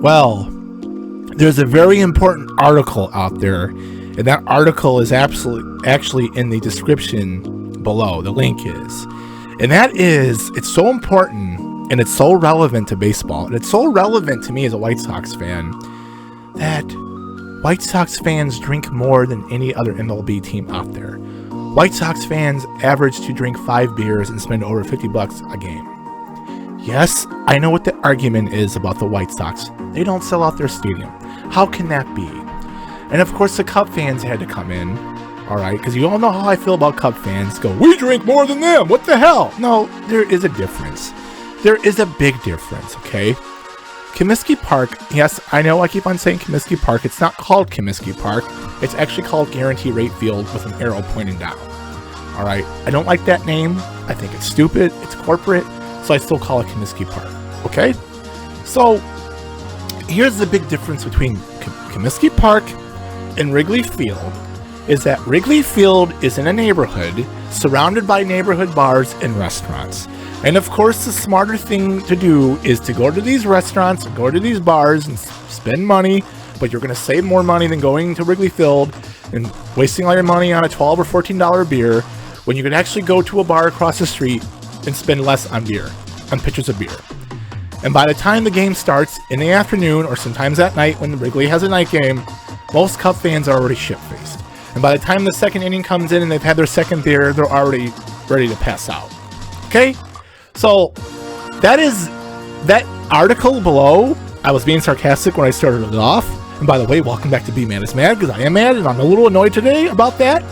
Well, there's a very important article out there, and that article is actually in the description below. The link is. And that is, it's so important and it's so relevant to baseball, and it's so relevant to me as a White Sox fan, that White Sox fans drink more than any other MLB team out there. White Sox fans average to drink 5 beers and spend over $50 a game. Yes, I know what the argument is about the White Sox. They don't sell out their stadium. How can that be? And of course the Cub fans had to come in, alright, because you all know how I feel about Cub fans. Go, we drink more than them, what the hell? No, there is a difference. There is a big difference, okay? Comiskey Park, yes, I know I keep on saying Comiskey Park. It's not called Comiskey Park. It's actually called Guarantee Rate Field with an arrow pointing down. Alright, I don't like that name. I think it's stupid, it's corporate, so I still call it Comiskey Park, okay? So, here's the big difference between Comiskey Park and Wrigley Field, is that Wrigley Field is in a neighborhood surrounded by neighborhood bars and restaurants. And of course, the smarter thing to do is to go to these restaurants, go to these bars, and spend money, but you're going to save more money than going to Wrigley Field and wasting all your money on a $12 or $14 beer, when you could actually go to a bar across the street and spend less on beer, on pitchers of beer. And by the time the game starts in the afternoon, or sometimes at night when Wrigley has a night game, most Cub fans are already shit-faced. And by the time the second inning comes in and they've had their second beer, they're already ready to pass out. Okay? So, that article below, I was being sarcastic when I started it off. And by the way, welcome back to Be Mad is Mad, because I am mad and I'm a little annoyed today about that.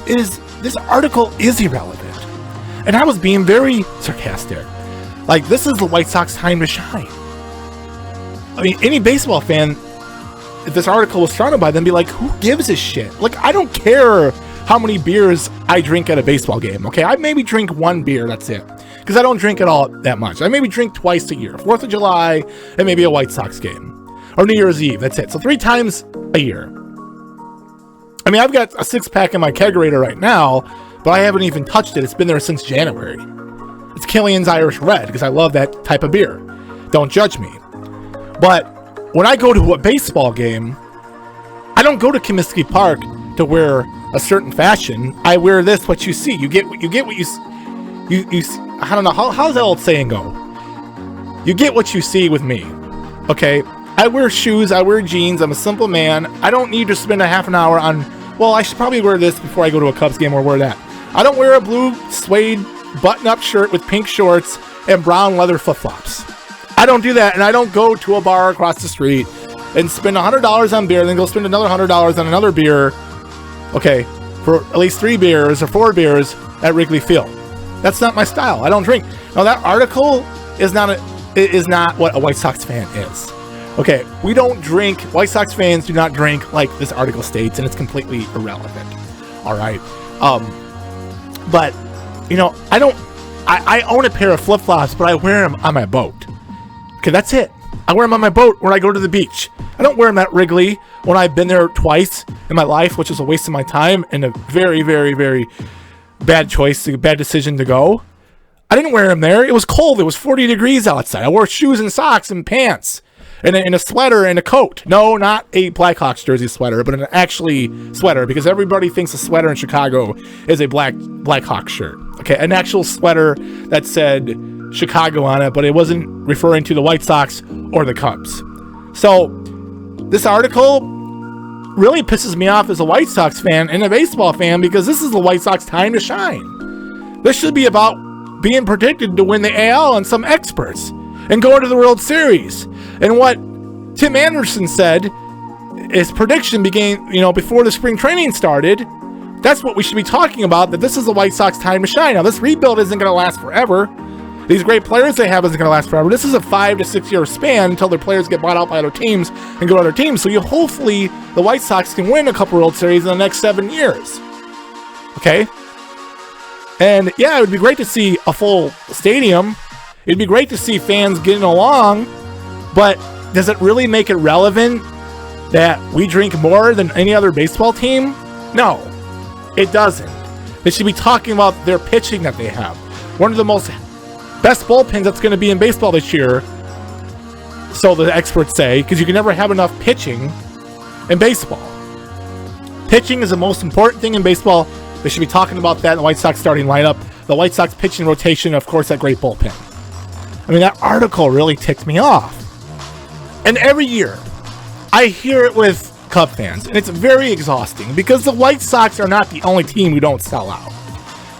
This article is irrelevant. And I was being very sarcastic. Like, this is the White Sox time to shine. I mean, any baseball fan, if this article was surrounded by them, be like, who gives a shit? Like, I don't care how many beers I drink at a baseball game, okay? I maybe drink 1 beer, that's it. Because I don't drink it all that much. I maybe drink twice a year. 4th of July, and maybe a White Sox game. Or New Year's Eve, that's it. So 3 times a year. I mean, I've got a 6-pack in my kegerator right now, but I haven't even touched it. It's been there since January. It's Killian's Irish Red, because I love that type of beer. Don't judge me. But when I go to a baseball game, I don't go to Comiskey Park to wear a certain fashion. I wear this, what you see. You get what you I don't know, how's that old saying go? You get what you see with me. Okay? I wear shoes, I wear jeans, I'm a simple man. I don't need to spend a half an hour on, well, I should probably wear this before I go to a Cubs game or wear that. I don't wear a blue suede button-up shirt with pink shorts and brown leather flip-flops. I don't do that, and I don't go to a bar across the street and spend $100 on beer, and then go spend another $100 on another beer, okay, for at least 3 beers or 4 beers at Wrigley Field. That's not my style. I don't drink. Now, that article is not what a White Sox fan is. Okay, we don't drink, White Sox fans do not drink like this article states, and it's completely irrelevant. All right. But, you know, I own a pair of flip-flops, but I wear them on my boat. Okay, that's it. I wear them on my boat when I go to the beach. I don't wear them at Wrigley when I've been there twice in my life, which is a waste of my time and a very, very, very bad choice, a bad decision to go. I didn't wear them there. It was cold. It was 40 degrees outside. I wore shoes and socks and pants and a sweater and a coat. No, not a Blackhawks jersey sweater, but an actually sweater, because everybody thinks a sweater in Chicago is a Blackhawks shirt. Okay, an actual sweater that said Chicago on it, but it wasn't referring to the White Sox or the Cubs. So this article really pisses me off as a White Sox fan and a baseball fan, because this is the White Sox time to shine. This should be about being predicted to win the AL on some experts and going to the World Series. And what Tim Anderson said, his prediction began, before the spring training started, that's what we should be talking about, that this is the White Sox time to shine. Now, this rebuild isn't going to last forever. These great players they have isn't going to last forever. This is a 5 to 6 year span until their players get bought out by other teams and go to other teams. So hopefully the White Sox can win a couple World Series in the next 7 years. Okay? And yeah, it would be great to see a full stadium. It'd be great to see fans getting along. But does it really make it relevant that we drink more than any other baseball team? No, it doesn't. They should be talking about their pitching that they have. One of the best bullpens that's going to be in baseball this year so the experts say, because you can never have enough pitching in baseball. Pitching is the most important thing in baseball. They should be talking about that in the White Sox starting lineup. The White Sox pitching rotation, of course, that great bullpen. I mean, that article really ticked me off. And every year, I hear it with Cub fans, and it's very exhausting because the White Sox are not the only team who don't sell out.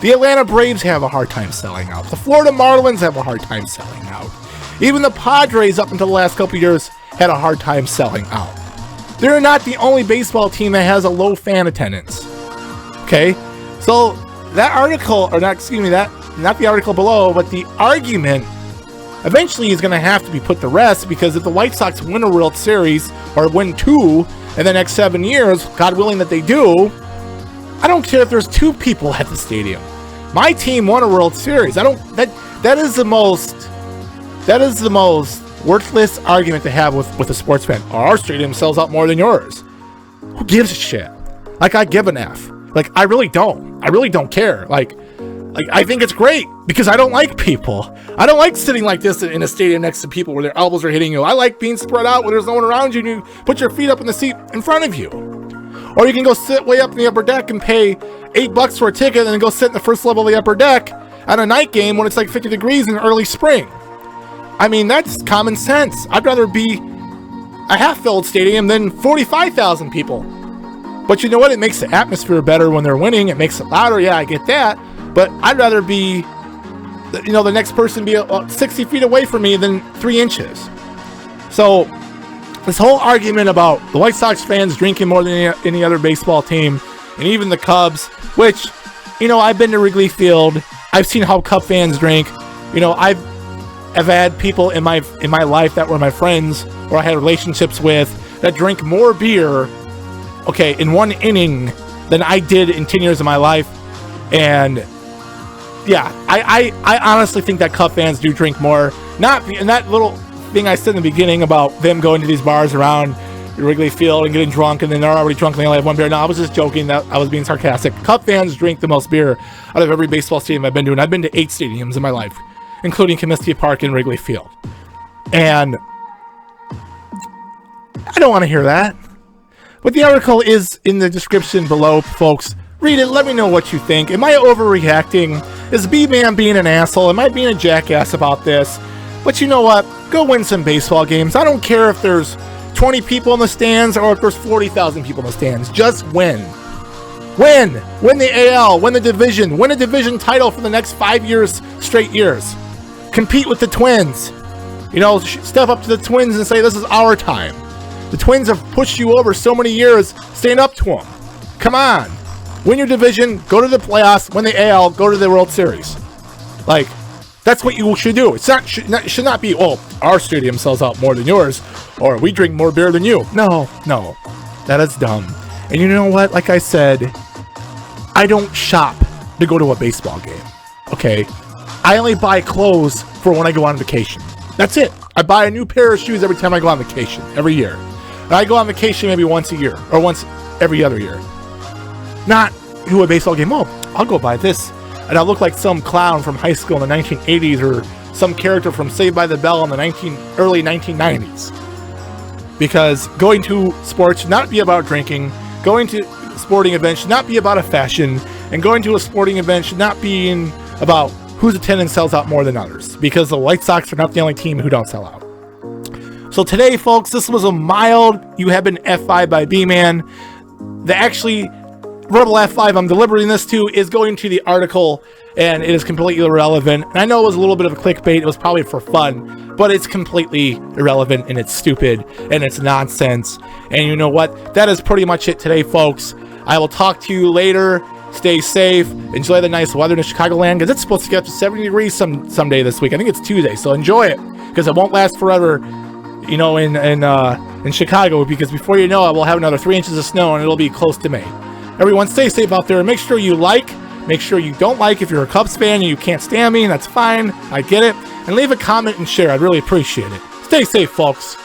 The Atlanta Braves have a hard time selling out. The Florida Marlins have a hard time selling out. Even the Padres, up until the last couple of years, had a hard time selling out. They're not the only baseball team that has a low fan attendance. Okay? So that article, or not, excuse me, that not the article below, but the argument eventually is going to have to be put to rest, because if the White Sox win a World Series or win 2 in the next 7 years, God willing that they do, I don't care if there's 2 people at the stadium. My team won a World Series. That is the most worthless argument to have with a sports fan. Our stadium sells out more than yours. Who gives a shit? Like, I give an F. Like, I really don't care. Like I think it's great because I don't like people. I don't like sitting like this in a stadium next to people where their elbows are hitting you. I like being spread out where there's no one around you and you put your feet up in the seat in front of you. Or you can go sit way up in the upper deck and pay $8 for a ticket and then go sit in the first level of the upper deck at a night game when it's like 50 degrees in early spring. I mean, that's common sense. I'd rather be a half-filled stadium than 45,000 people. But you know what? It makes the atmosphere better when they're winning. It makes it louder. Yeah, I get that. But I'd rather be, the next person be 60 feet away from me than 3 inches. So this whole argument about the White Sox fans drinking more than any other baseball team, and even the Cubs, which, I've been to Wrigley Field. I've seen how Cub fans drink. I've had people in my life that were my friends or I had relationships with that drink more beer, in 1 inning than I did in 10 years of my life. And yeah, I honestly think that Cub fans do drink more. And that little thing I said in the beginning about them going to these bars around Wrigley Field and getting drunk, and then they're already drunk and they only have 1 beer. No, I was just joking. That I was being sarcastic. Cub fans drink the most beer out of every baseball stadium I've been to, and I've been to 8 stadiums in my life, including Comiskey Park and Wrigley Field. And I don't want to hear that. But the article is in the description below, folks. Read it. Let me know what you think. Am I overreacting? Is B-Man being an asshole? Am I being a jackass about this? But you know what? Go win some baseball games. I don't care if there's 20 people in the stands or if there's 40,000 people in the stands. Just win. Win. Win the AL. Win the division. Win a division title for the next 5 years, straight years. Compete with the Twins. Step up to the Twins and say, this is our time. The Twins have pushed you over so many years. Stand up to them. Come on. Win your division. Go to the playoffs. Win the AL. Go to the World Series. That's what you should do. It should not be, our stadium sells out more than yours, or we drink more beer than you. No. That is dumb. And you know what? Like I said, I don't shop to go to a baseball game. Okay? I only buy clothes for when I go on vacation. That's it. I buy a new pair of shoes every time I go on vacation, every year. And I go on vacation maybe once a year, or once every other year. Not to a baseball game. I'll go buy this, and I'll look like some clown from high school in the 1980s, or some character from Saved by the Bell in the early 1990s. Because going to sports should not be about drinking. Going to sporting events should not be about a fashion. And going to a sporting event should not be about whose attendance sells out more than others. Because the White Sox are not the only team who don't sell out. So today, folks, this was a mild, you have been F5 by B-Man. Actually, Rebel F5 I'm delivering this to is going to the article, and it is completely irrelevant. And I know it was a little bit of a clickbait. It was probably for fun, but it's completely irrelevant, and it's stupid, and it's nonsense. And you know what? That is pretty much it today, folks. I will talk to you later. Stay safe. Enjoy the nice weather in Chicagoland, because it's supposed to get up to 70 degrees someday this week. I think it's Tuesday, so enjoy it, because it won't last forever, in Chicago, because before you know it, we'll have another 3 inches of snow, and it'll be close to May. Everyone, stay safe out there. Make sure you make sure you don't like. If you're a Cubs fan and you can't stand me, that's fine. I get it. And leave a comment and share. I'd really appreciate it. Stay safe, folks.